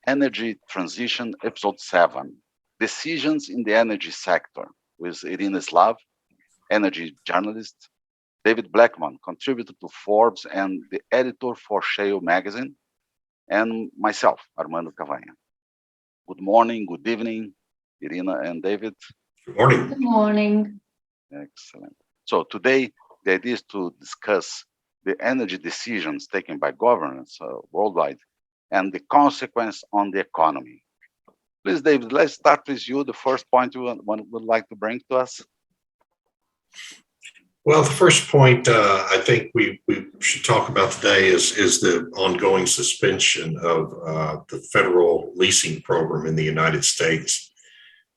Energy Transition, Episode 7, Decisions in the Energy Sector, with Irina Slav, energy journalist, David Blackman, contributor to Forbes and the editor for Shale magazine, and myself, Armando Cavagna. Good morning, good evening, Irina and David. Good morning. Good morning. Excellent. So today, the idea is to discuss the energy decisions taken by governments worldwide and the consequence on the economy. Please, David, let's start with you. The first point you would like to bring to us. Well, the first point I think we should talk about today is the ongoing suspension of the federal leasing program in the United States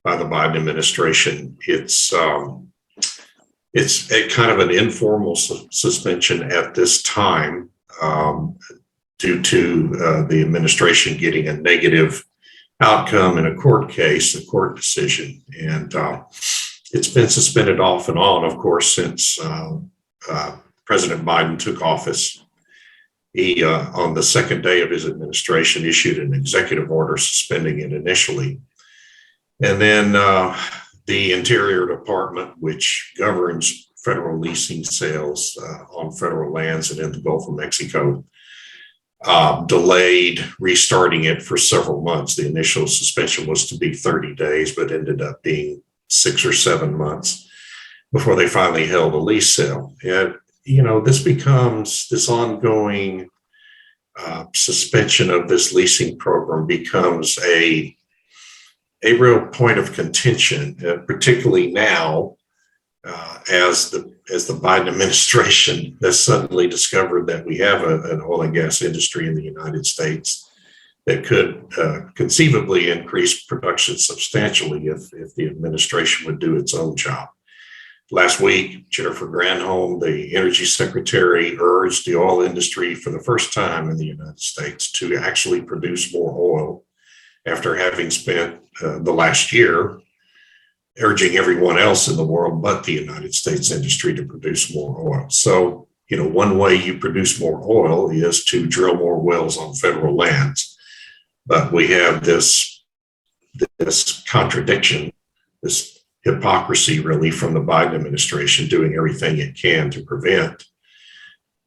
by the Biden administration. It's a kind of an informal suspension at this time due to the administration getting a negative outcome in a court case, a court decision. And it's been suspended off and on, of course, since President Biden took office. He, on the second day of his administration, issued an executive order suspending it initially. And then the Interior Department, which governs federal leasing sales on federal lands and in the Gulf of Mexico, delayed restarting it for several months. The initial suspension was to be 30 days, but ended up being 6 or 7 months before they finally held a lease sale. And, this becomes this ongoing suspension of this leasing program becomes a real point of contention, particularly now as the Biden administration has suddenly discovered that we have an oil and gas industry in the United States that could conceivably increase production substantially if the administration would do its own job. Last week, Jennifer Granholm, the Energy Secretary, urged the oil industry for the first time in the United States to actually produce more oil after having spent the last year urging everyone else in the world but the United States industry to produce more oil. So, one way you produce more oil is to drill more wells on federal lands. But we have this contradiction, this hypocrisy really from the Biden administration doing everything it can to prevent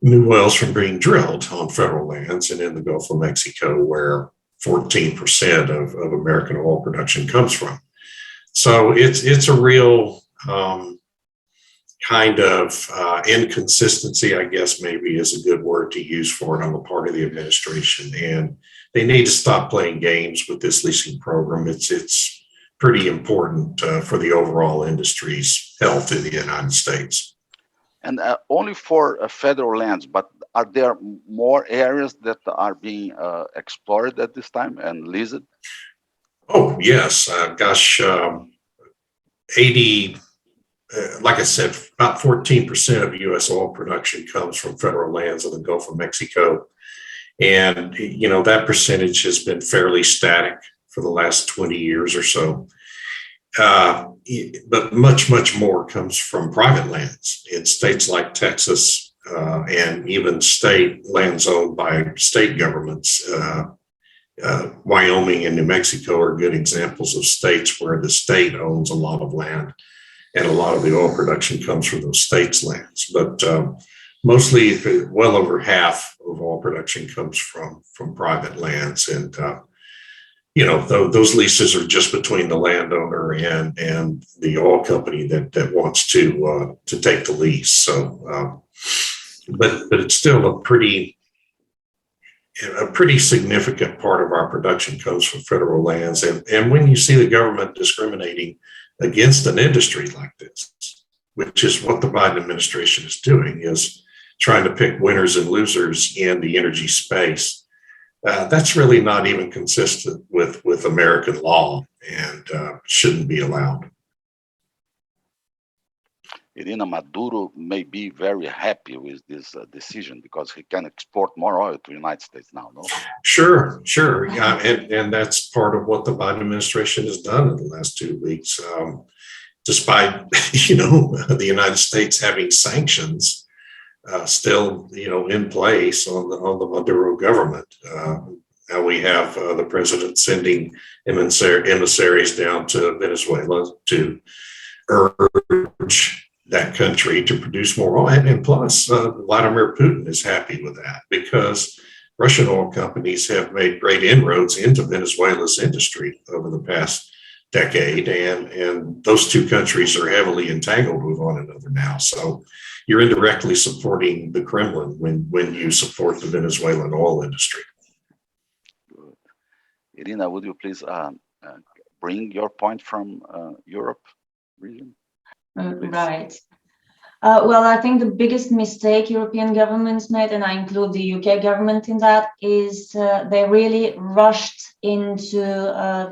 new wells from being drilled on federal lands and in the Gulf of Mexico, where 14% of American oil production comes from. So it's a real kind of inconsistency, I guess maybe is a good word to use for it on the part of the administration. And they need to stop playing games with this leasing program. It's pretty important for the overall industry's health in the United States. And only for federal lands, but are there more areas that are being explored at this time and leased? Oh, yes. 80, like I said, about 14% of U.S. oil production comes from federal lands in the Gulf of Mexico. And, that percentage has been fairly static for the last 20 years or so. But much, much more comes from private lands in states like Texas and even state lands owned by state governments. Wyoming and New Mexico are good examples of states where the state owns a lot of land and a lot of the oil production comes from those states' lands. But mostly, well over half of oil production comes from private lands. And, those leases are just between the landowner and the oil company that wants to take the lease. So, but it's still a pretty significant part of our production comes from federal lands. And when you see the government discriminating against an industry like this, which is what the Biden administration is doing, is trying to pick winners and losers in the energy space, that's really not even consistent with American law and shouldn't be allowed. Irina, Maduro may be very happy with this decision because he can export more oil to the United States now, no? Sure. Yeah, and that's part of what the Biden administration has done in the last 2 weeks. Despite, the United States having sanctions still, in place on the Maduro government. We have the president sending emissaries down to Venezuela to urge that country to produce more oil. And plus, Vladimir Putin is happy with that because Russian oil companies have made great inroads into Venezuela's industry over the past decade. And those two countries are heavily entangled with one another now. So you're indirectly supporting the Kremlin when you support the Venezuelan oil industry. Good. Irina, would you please bring your point from Europe region? Right. Well, I think the biggest mistake European governments made, and I include the UK government in that, is they really rushed into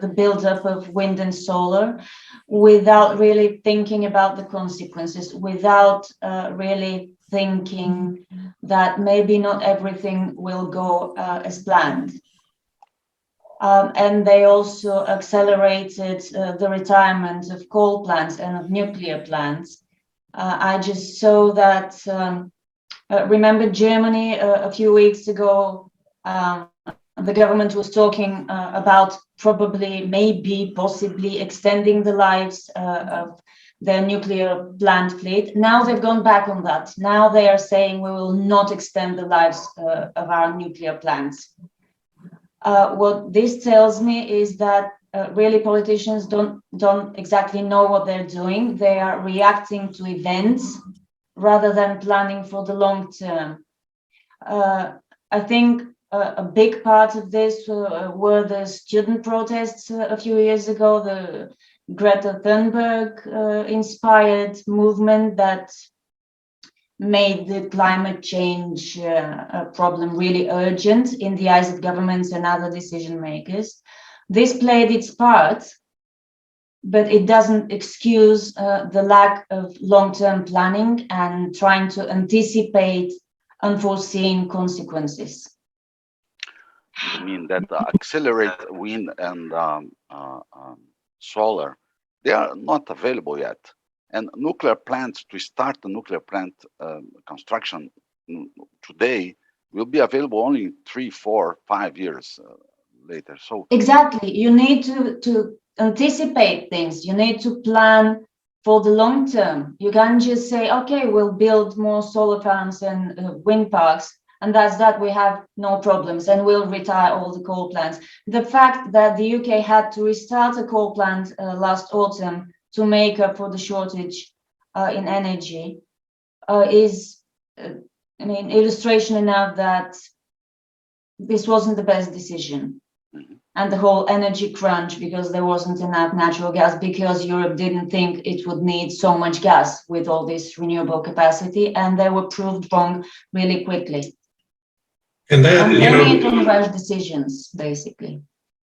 the buildup of wind and solar without really thinking about the consequences, without really thinking that maybe not everything will go as planned. And they also accelerated the retirement of coal plants and of nuclear plants. I just saw that, remember Germany a few weeks ago, the government was talking about probably, maybe, possibly extending the lives of their nuclear plant fleet. Now they've gone back on that. Now they are saying we will not extend the lives of our nuclear plants. What this tells me is that really politicians don't exactly know what they're doing. They are reacting to events rather than planning for the long term. I think a big part of this were the student protests a few years ago, the Greta Thunberg inspired movement that made the climate change problem really urgent in the eyes of governments and other decision makers. This played its part, but it doesn't excuse the lack of long-term planning and trying to anticipate unforeseen consequences. You mean that accelerate wind and solar, they are not available yet. And nuclear plants, to start the nuclear plant construction today, will be available only 3, 4, 5 years later. So exactly, you need to anticipate things. You need to plan for the long term. You can't just say, okay, we'll build more solar farms and wind parks, and that's that, we have no problems, and we'll retire all the coal plants. The fact that the UK had to restart a coal plant last autumn to make up for the shortage in energy is, I mean, illustration enough that this wasn't the best decision. And the whole energy crunch because there wasn't enough natural gas, because Europe didn't think it would need so much gas with all this renewable capacity, and they were proved wrong really quickly. And that, and many rash decisions, basically.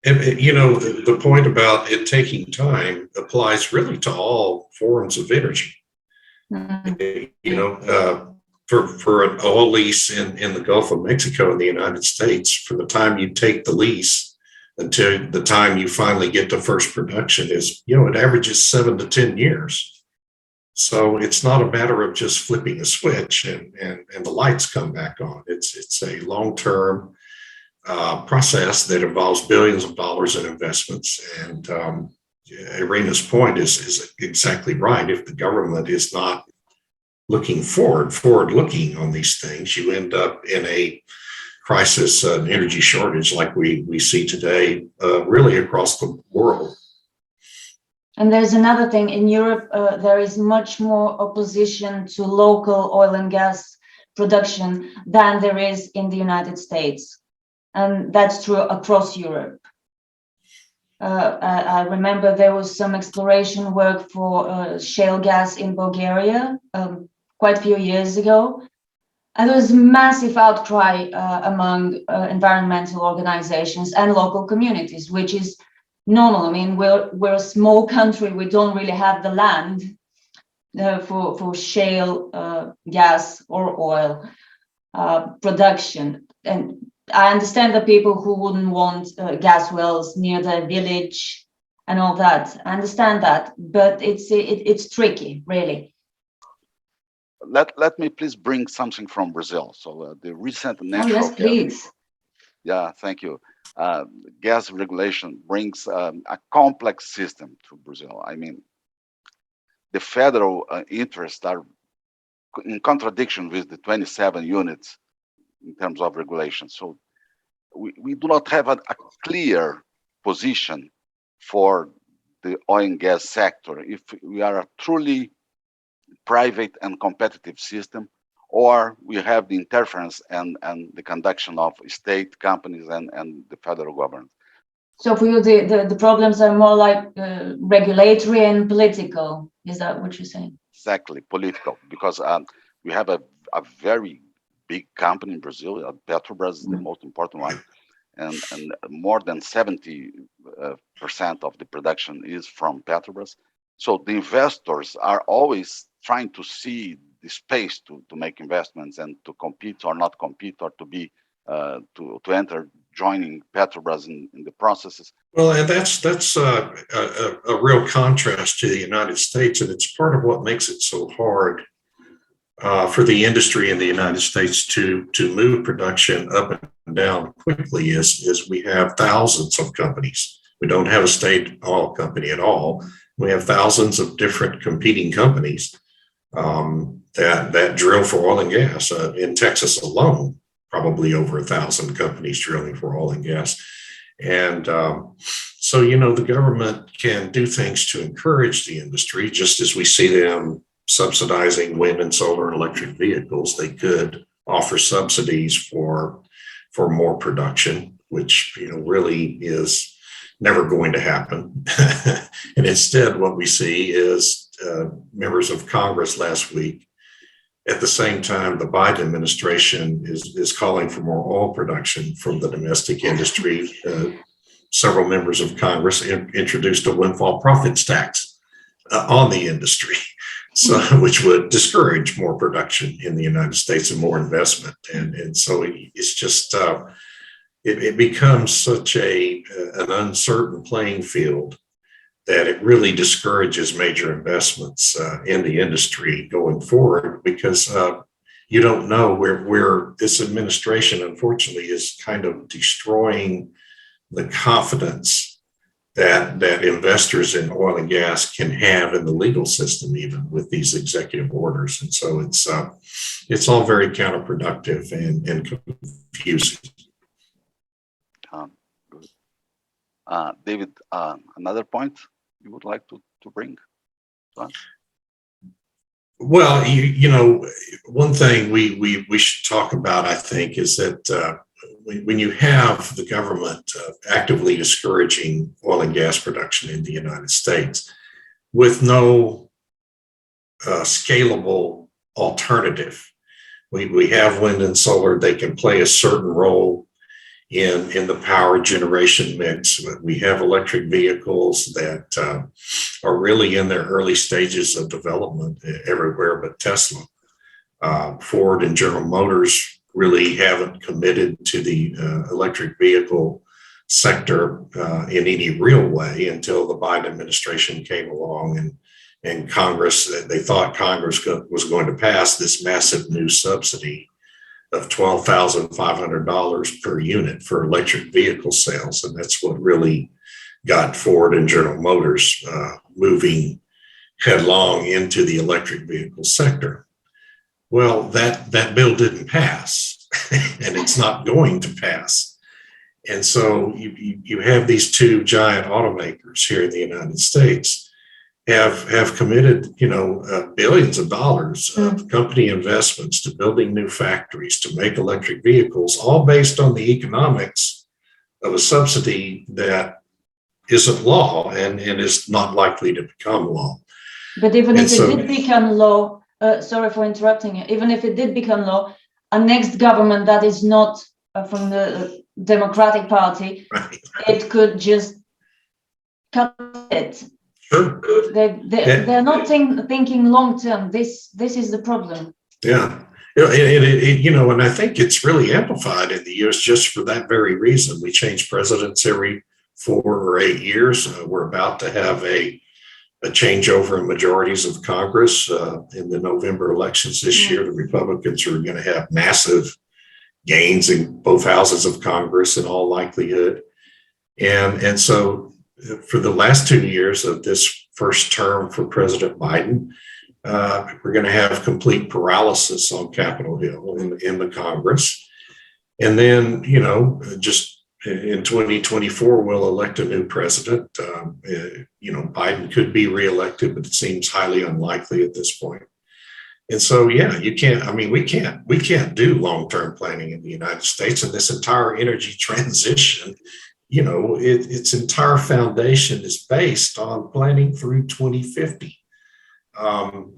You know, the point about it taking time applies really to all forms of energy. You know, for an oil lease in the Gulf of Mexico in the United States, from the time you take the lease until the time you finally get to first production is, you know, it averages 7 to 10 years. So it's not a matter of just flipping a switch and the lights come back on. It's a long-term process that involves billions of dollars in investments. And Irina's point is exactly right. If the government is not looking forward-looking on these things, you end up in a crisis, an energy shortage like we see today, really across the world. And there's another thing, in Europe, there is much more opposition to local oil and gas production than there is in the United States. And that's true across Europe. I remember there was some exploration work for shale gas in Bulgaria quite a few years ago. And there was massive outcry among environmental organizations and local communities, which is normal. I mean, we're a small country. We don't really have the land for shale gas or oil production. And I understand the people who wouldn't want gas wells near their village and all that. I understand that, but it's tricky, really. Let me please bring something from Brazil. So the recent natural yes, please. Yeah, thank you. Gas regulation brings a complex system to Brazil. I mean, the federal interests are in contradiction with the 27 units in terms of regulation. So we do not have a clear position for the oil and gas sector if we are a truly private and competitive system, or we have the interference and the conduction of state companies and the federal government. So for you, the problems are more like regulatory and political. Is that what you're saying? Exactly, political, because we have a very big company in Brazil. Petrobras is the most important one, and more than 70% of the production is from Petrobras. So the investors are always trying to see the space to make investments and to compete or not compete, or to be to enter joining Petrobras in the processes. Well, and that's a real contrast to the United States, and it's part of what makes it so hard for the industry in the United States to move production up and down quickly. Is we have thousands of companies. We don't have a state oil company at all. We have thousands of different competing companies that drill for oil and gas. In Texas alone, probably over 1,000 companies drilling for oil and gas. And so, the government can do things to encourage the industry, just as we see them subsidizing wind and solar and electric vehicles. They could offer subsidies for more production, which really is never going to happen. And instead, what we see is members of Congress last week, at the same time, the Biden administration is calling for more oil production from the domestic industry. Several members of Congress introduced a windfall profits tax on the industry, so which would discourage more production in the United States and more investment. And so it's just it becomes such an uncertain playing field that it really discourages major investments in the industry going forward, because you don't know where this administration, unfortunately, is kind of destroying the confidence that investors in oil and gas can have in the legal system, even with these executive orders. And so it's all very counterproductive and confusing. Good. David, another point you would like to bring to us? Well, one thing we should talk about, I think, is that when you have the government actively discouraging oil and gas production in the United States with no scalable alternative, we have wind and solar. They can play a certain role in the power generation mix. We have electric vehicles that are really in their early stages of development everywhere but Tesla. Ford and General Motors really haven't committed to the electric vehicle sector in any real way until the Biden administration came along, and Congress, they thought Congress was going to pass this massive new subsidy of $12,500 per unit for electric vehicle sales. And that's what really got Ford and General Motors moving headlong into the electric vehicle sector. Well, that bill didn't pass, and it's not going to pass. And so you have these two giant automakers here in the United States have committed, billions of dollars of company investments to building new factories to make electric vehicles, all based on the economics of a subsidy that isn't law and is not likely to become law. But even if it did become law, sorry for interrupting you, even if it did become law, a next government that is not from the Democratic Party, right, it could just cut it. Sure. They're not thinking long term. This is the problem. Yeah. And I think it's really amplified in the U.S. just for that very reason. We change presidents every 4 or 8 years. We're about to have a changeover in majorities of Congress in the November elections this year. The Republicans are going to have massive gains in both houses of Congress in all likelihood. And so for the last 2 years of this first term for President Biden, we're going to have complete paralysis on Capitol Hill in the Congress. And then, just in 2024, we'll elect a new president. Biden could be reelected, but it seems highly unlikely at this point. And so, we can't do long-term planning in the United States, and this entire energy transition, its entire foundation is based on planning through 2050,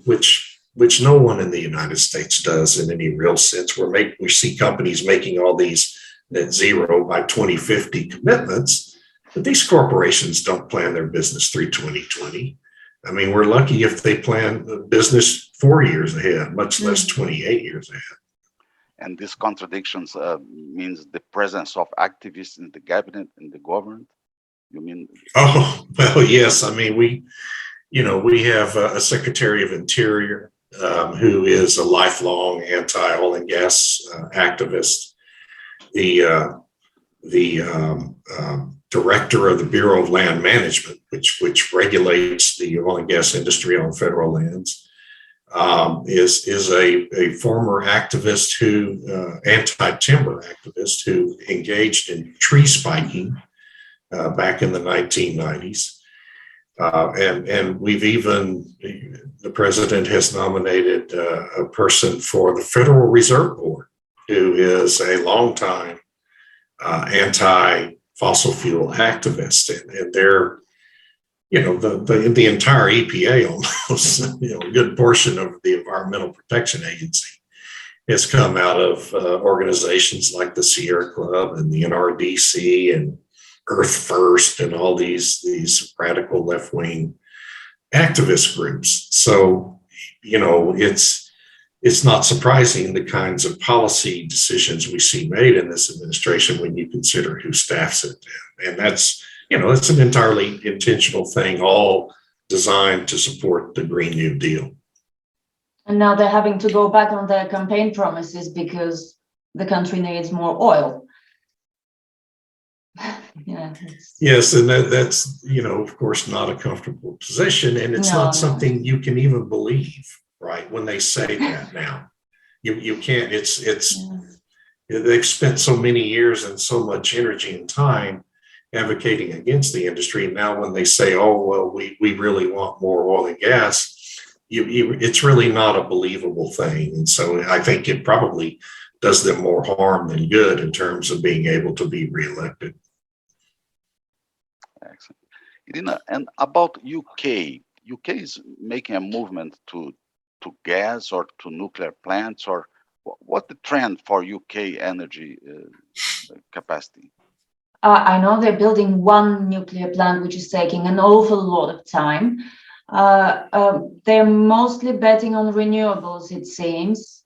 which no one in the United States does in any real sense. We see companies making all these net zero by 2050 commitments, but these corporations don't plan their business through 2020. I mean, we're lucky if they plan the business 4 years ahead, much less 28 years ahead. And these contradictions means the presence of activists in the cabinet and the government. You mean? Oh, well, yes. I mean, we have a Secretary of Interior who is a lifelong anti-oil and gas activist. The director of the Bureau of Land Management, which regulates the oil and gas industry on federal lands, is a former activist anti-timber activist who engaged in tree spiking back in the 1990s. And the president has nominated a person for the Federal Reserve Board who is a longtime anti-fossil fuel activist, and they're, the entire EPA almost, a good portion of the Environmental Protection Agency has come out of organizations like the Sierra Club and the NRDC and Earth First and all these radical left-wing activist groups. So, it's not surprising the kinds of policy decisions we see made in this administration when you consider who staffs it. And that's an entirely intentional thing, all designed to support the Green New Deal. And now they're having to go back on their campaign promises because the country needs more oil. Yes, and that's, of course, not a comfortable position. And it's not something you can even believe. Right, when they say that now, you can't. They've spent so many years and so much energy and time advocating against the industry. And now when they say, "Oh well, we really want more oil and gas," it's really not a believable thing. And so I think it probably does them more harm than good in terms of being able to be reelected. Excellent, Irina. And about UK is making a movement to gas or to nuclear plants, or what the trend for UK energy capacity? I know they're building one nuclear plant, which is taking an awful lot of time. They're mostly betting on renewables, it seems.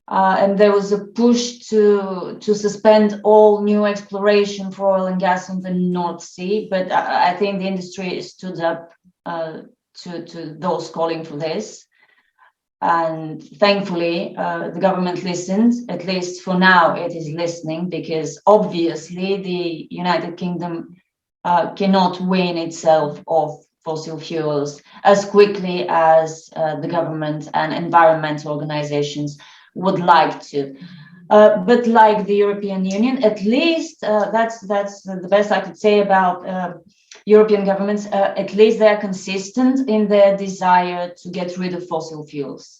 And there was a push to suspend all new exploration for oil and gas in the North Sea. But I think the industry stood up to those calling for this. And thankfully, the government listened. At least for now, it is listening, because obviously the United Kingdom cannot wean itself off fossil fuels as quickly as the government and environmental organizations would like to. But like the European Union, at least that's the best I could say about European governments. At least they are consistent in their desire to get rid of fossil fuels.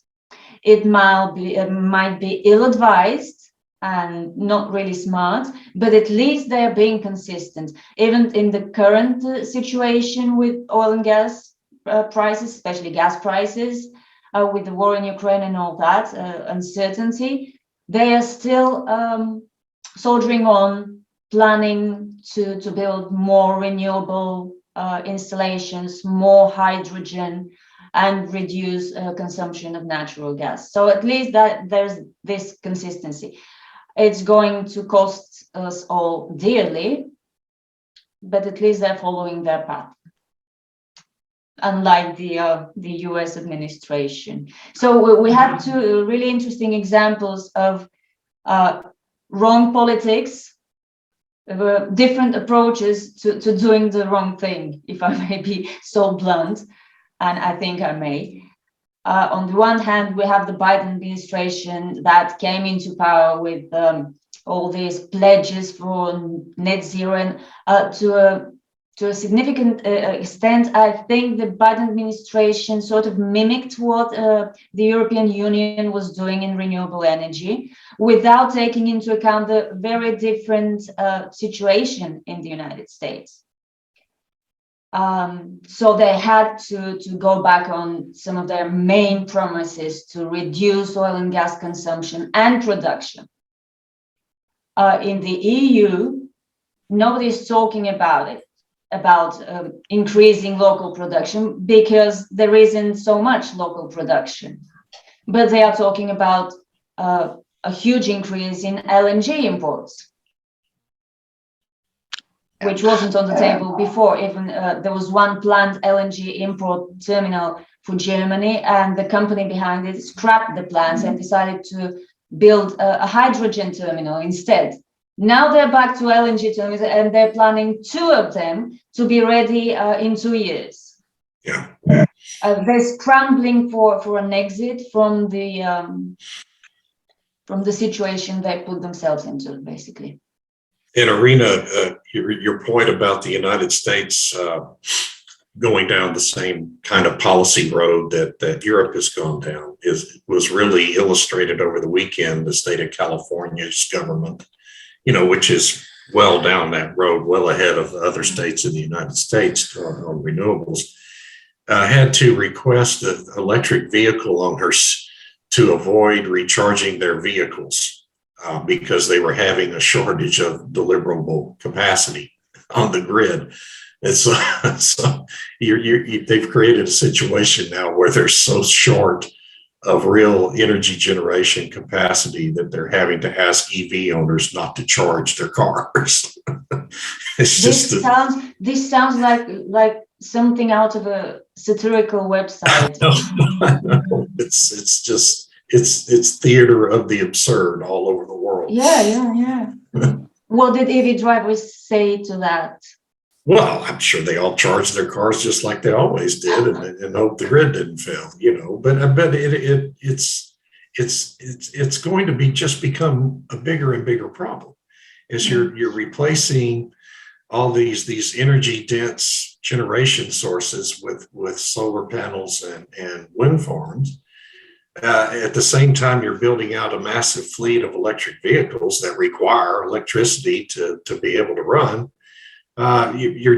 It might be ill-advised and not really smart, but at least they are being consistent. Even in the current situation with oil and gas prices, especially gas prices, with the war in Ukraine and all that uncertainty, they are still soldiering on, planning to build more renewable installations, more hydrogen, and reduce consumption of natural gas. So at least that there's this consistency. It's going to cost us all dearly, but at least they're following their path, unlike the US administration. So we had two really interesting examples of wrong politics, different approaches to doing the wrong thing, if I may be so blunt, and I think I may. On the one hand, we have the Biden administration that came into power with all these pledges for net zero, and to a significant extent, I think the Biden administration sort of mimicked what the European Union was doing in renewable energy, without taking into account the very different situation in the United States. So they had to go back on some of their main promises to reduce oil and gas consumption and production. In the EU, nobody's talking about it, about increasing local production, because there isn't so much local production. But they are talking about a huge increase in LNG imports, which wasn't on the table before. Even there was one planned LNG import terminal for Germany, and the company behind it scrapped the plans and decided to build a hydrogen terminal instead. Now they're back to LNG terminals, and they're planning 2 of them to be ready in 2 years. Yeah. They're scrambling for an exit from the situation they put themselves into, basically. And Irina, your point about the United States going down the same kind of policy road that Europe has gone down was really illustrated over the weekend. The state of California's government, which is well down that road, well ahead of other states in the United States on renewables, had to request an electric vehicle owners to avoid recharging their vehicles. Because they were having a shortage of deliverable capacity on the grid. And so they've created a situation now where they're so short of real energy generation capacity that they're having to ask EV owners not to charge their cars. This sounds like something out of a satirical website. No, it's theater of the absurd all over the world. Yeah. What did EV drivers say to that? Well, I'm sure they all charged their cars just like they always did, and hope the grid didn't fail. But it's going to become a bigger and bigger problem as you're replacing all these energy dense generation sources with solar panels and wind farms. At the same time, you're building out a massive fleet of electric vehicles that require electricity to be able to run. You're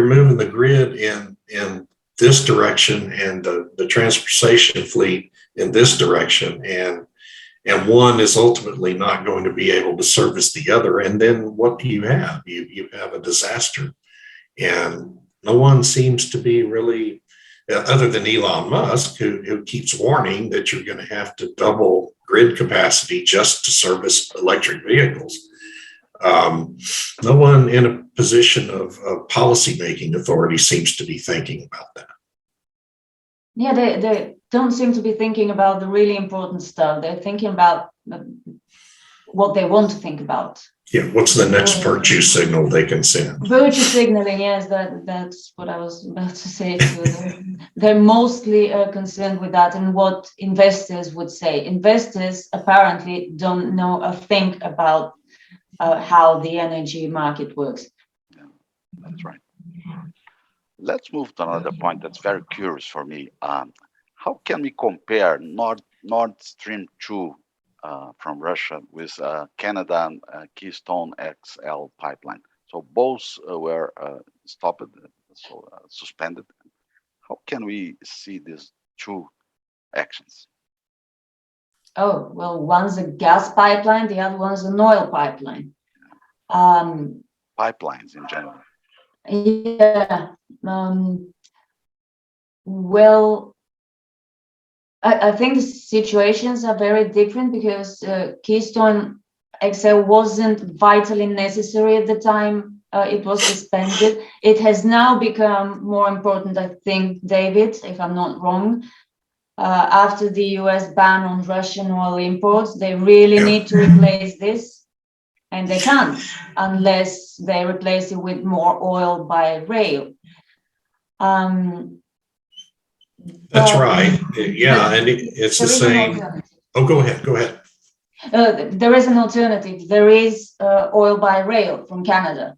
moving the grid in this direction and the transportation fleet in this direction, and one is ultimately not going to be able to service the other. And then what do you have? You have a disaster, and no one seems to be really. Other than Elon Musk, who keeps warning that you're going to have to double grid capacity just to service electric vehicles. No one in a position of policy-making authority seems to be thinking about that. Yeah, they don't seem to be thinking about the really important stuff. They're thinking about what they want to think about. Yeah, what's the next virtue signal they can send? Virtue signaling, yes, that's what I was about to say too. They're mostly concerned with that and what investors would say. Investors apparently don't know a thing about how the energy market works. Yeah, that's right. Let's move to another point that's very curious for me. How can we compare Nord Stream 2 from Russia with Canada Keystone XL pipeline? So both were stopped, suspended. How can we see these 2 actions? Oh, well, one's a gas pipeline, the other one's an oil pipeline. Pipelines in general. Yeah. Well, I think the situations are very different because Keystone XL wasn't vitally necessary at the time it was suspended. It has now become more important, I think, David, if I'm not wrong. after the US ban on Russian oil imports, they really need to replace this, and they can't unless they replace it with more oil by rail. That's But right. Yeah, and it's the there is an same. alternative. Oh, go ahead. Go ahead. There is an alternative. There is oil by rail from Canada.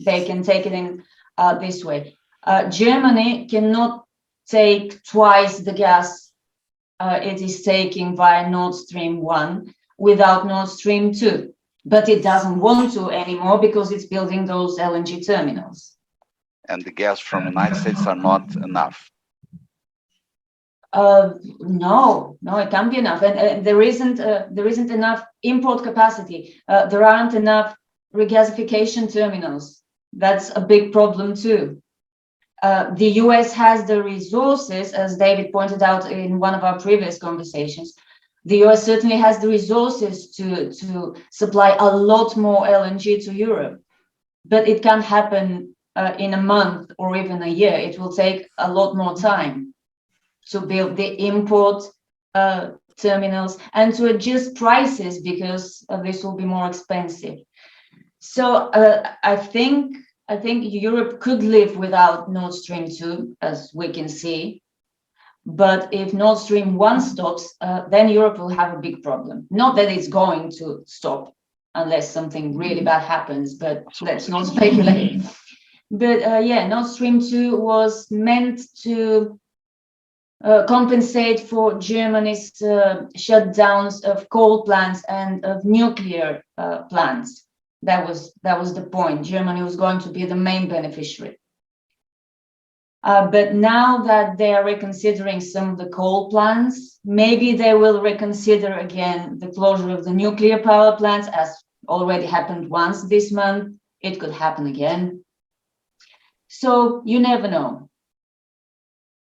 They can take it in this way. Germany cannot take twice the gas it is taking via Nord Stream 1 without Nord Stream 2. But it doesn't want to anymore because it's building those LNG terminals. And the gas from the United States are not enough. No, it can't be enough, and there isn't enough import capacity. There aren't enough regasification terminals. That's a big problem too. The US has the resources, as David pointed out in one of our previous conversations. The US certainly has the resources to supply a lot more LNG to Europe, but it can't happen in a month or even a year. It will take a lot more time to build the import terminals and to adjust prices because this will be more expensive. So I think Europe could live without Nord Stream 2, as we can see. But if Nord Stream 1 stops, then Europe will have a big problem. Not that it's going to stop unless something really bad happens, but let's not speculate. But yeah, Nord Stream 2 was meant to compensate for Germany's shutdowns of coal plants and of nuclear plants. That was the point. Germany was going to be the main beneficiary. But now that they are reconsidering some of the coal plants, maybe they will reconsider again the closure of the nuclear power plants, as already happened once this month. It could happen again. So you never know.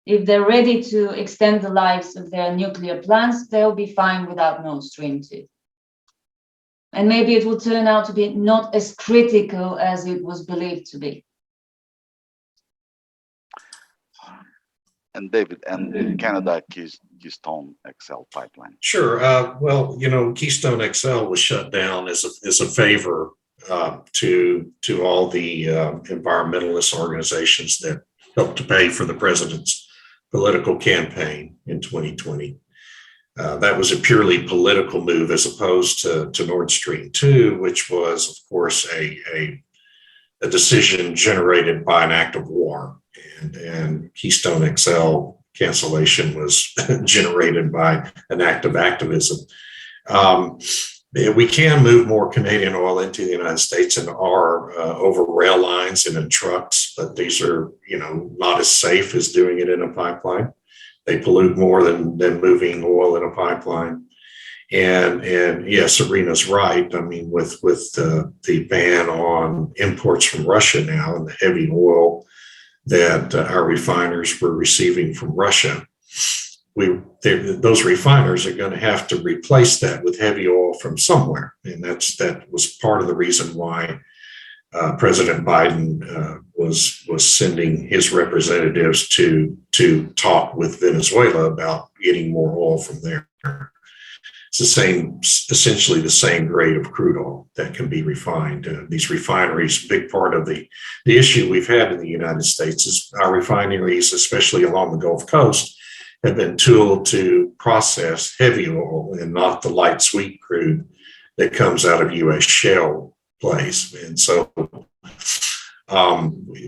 If they're ready to extend the lives of their nuclear plants, they'll be fine without Nord Stream 2. And maybe it will turn out to be not as critical as it was believed to be. And David, and Canada Keystone XL pipeline. Sure. Well, Keystone XL was shut down as a favor to all the environmentalist organizations that helped to pay for the president's political campaign in 2020. That was a purely political move as opposed to Nord Stream 2, which was, of course, a decision generated by an act of war. And Keystone XL cancellation was generated by an act of activism. We can move more Canadian oil into the United States and are over rail lines and in trucks, but these are, not as safe as doing it in a pipeline. They pollute more than moving oil in a pipeline. And yes, Serena's right. I mean, with the ban on imports from Russia now and the heavy oil that our refiners were receiving from Russia, those refiners are going to have to replace that with heavy oil from somewhere, and that was part of the reason why President Biden was sending his representatives to talk with Venezuela about getting more oil from there. It's essentially the same grade of crude oil that can be refined. These refineries, a big part of the issue we've had in the United States is our refineries, especially along the Gulf Coast, have been tooled to process heavy oil and not the light sweet crude that comes out of U.S. shale plays. And so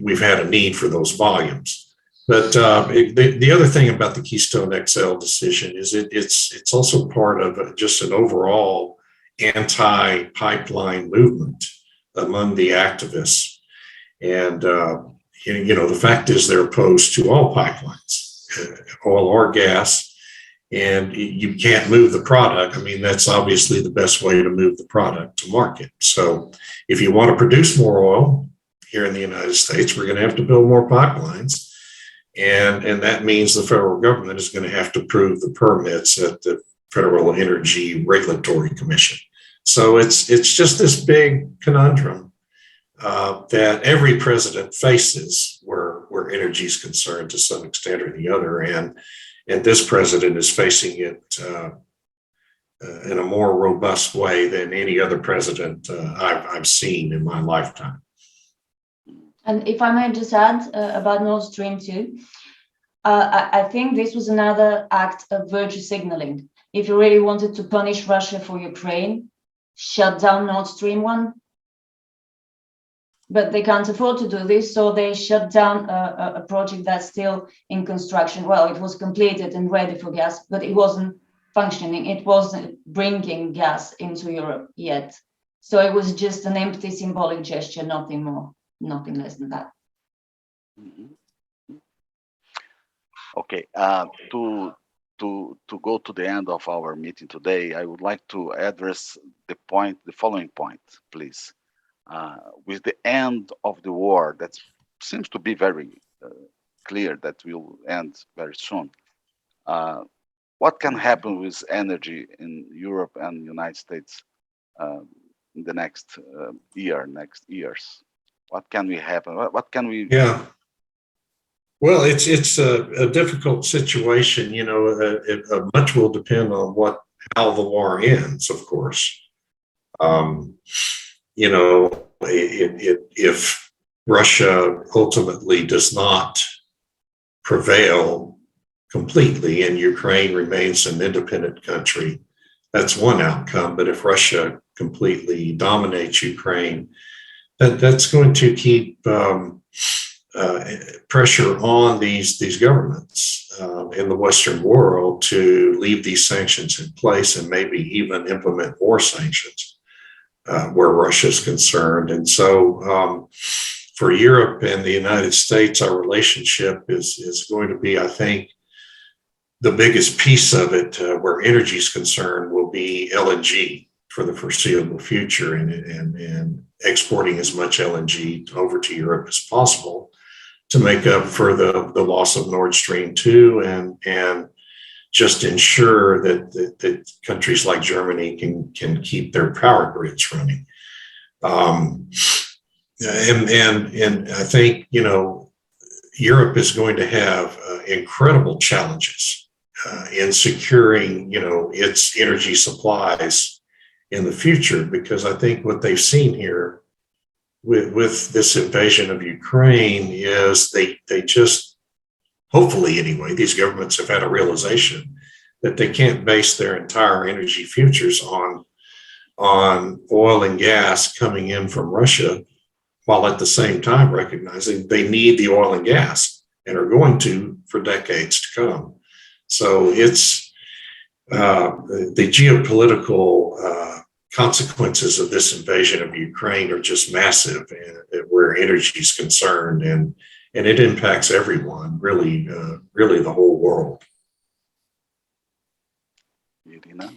we've had a need for those volumes. But the other thing about the Keystone XL decision is it's also part of just an overall anti-pipeline movement among the activists. And, the fact is they're opposed to all pipelines, oil or gas, and you can't move the product. I mean, that's obviously the best way to move the product to market. So if you want to produce more oil here in the United States, we're going to have to build more pipelines. And that means the federal government is going to have to approve the permits at the Federal Energy Regulatory Commission. So it's just this big conundrum that every president faces where energy is concerned to some extent or the other. And And this president is facing it in a more robust way than any other president I've seen in my lifetime. And if I may just add about Nord Stream 2, I think this was another act of virtue signaling. If you really wanted to punish Russia for Ukraine, shut down Nord Stream 1. But they can't afford to do this, so they shut down a project that's still in construction. Well, it was completed and ready for gas, but it wasn't functioning. It wasn't bringing gas into Europe yet. So it was just an empty symbolic gesture, nothing more, nothing less than that. Okay, to go to the end of our meeting today, I would like to address the following point, please. With the end of the war, that seems to be very clear that will end very soon. What can happen with energy in Europe and United States in the next years? What can we happen? What can we? Yeah. Well, it's a difficult situation. You know, much will depend on how the war ends, of course. You know, if Russia ultimately does not prevail completely and Ukraine remains an independent country, that's one outcome. But if Russia completely dominates Ukraine, that's going to keep pressure on these governments in the Western world to leave these sanctions in place and maybe even implement more sanctions where Russia is concerned. And so for Europe and the United States, our relationship is going to be, I think, the biggest piece of it where energy is concerned will be LNG for the foreseeable future and exporting as much LNG over to Europe as possible to make up for the loss of Nord Stream 2 and just ensure that countries like Germany can keep their power grids running. And I think, you know, Europe is going to have incredible challenges in securing, you know, its energy supplies in the future, because I think what they've seen here with this invasion of Ukraine is they just, hopefully anyway, these governments have had a realization that they can't base their entire energy futures on oil and gas coming in from Russia, while at the same time recognizing they need the oil and gas and are going to for decades to come. So it's the geopolitical consequences of this invasion of Ukraine are just massive where energy is concerned, and it impacts everyone, really the whole world. Irina,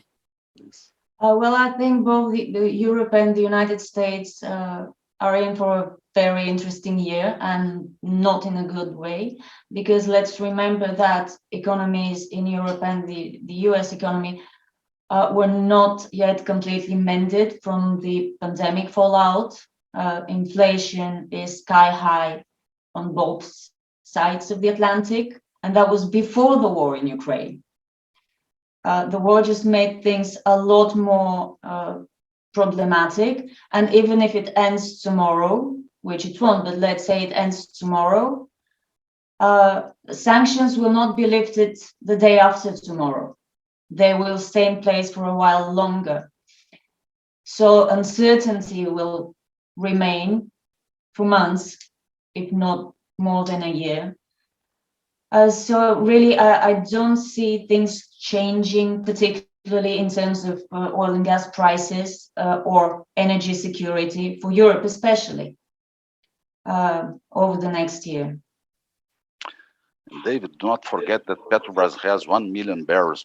please. Well, I think both the Europe and the United States are in for a very interesting year, and not in a good way, because let's remember that economies in Europe and the US economy were not yet completely mended from the pandemic fallout. Inflation is sky high on both sides of the Atlantic, and that was before the war in Ukraine. The war just made things a lot more problematic, and even if it ends tomorrow, which it won't, but let's say it ends tomorrow, sanctions will not be lifted the day after tomorrow. They will stay in place for a while longer. So uncertainty will remain for months, if not more than a year. So really, I don't see things changing, particularly in terms of oil and gas prices or energy security for Europe, especially over the next year. David, do not forget that Petrobras has 1 million barrels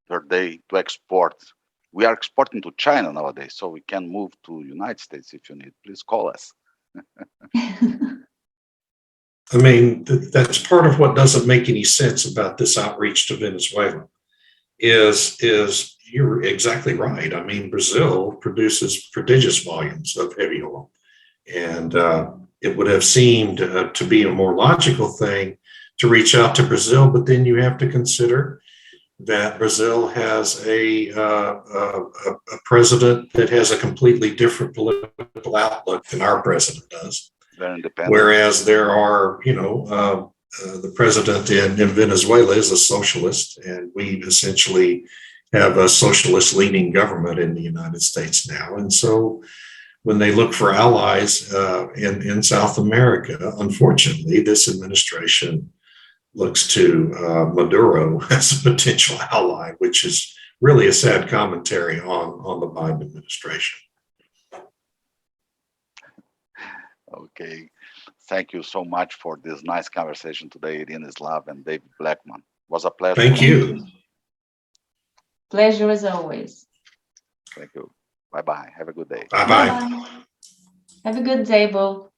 per day to export. We are exporting to China nowadays, so we can move to United States if you need. Please call us. I mean, that's part of what doesn't make any sense about this outreach to Venezuela is you're exactly right. I mean, Brazil produces prodigious volumes of heavy oil, and it would have seemed to be a more logical thing to reach out to Brazil, but then you have to consider that Brazil has a president that has a completely different political outlook than our president does. Very independent. Whereas there are, the president in Venezuela is a socialist, and we essentially have a socialist leaning government in the United States now. And so when they look for allies in South America, unfortunately, this administration looks to Maduro as a potential ally, which is really a sad commentary on the Biden administration. Okay. Thank you so much for this nice conversation today, Irina Slav and David Blackman. It was a pleasure. Thank you. Pleasure as always. Thank you. Bye-bye. Have a good day. Bye-bye. Bye-bye. Have a good day, Bo.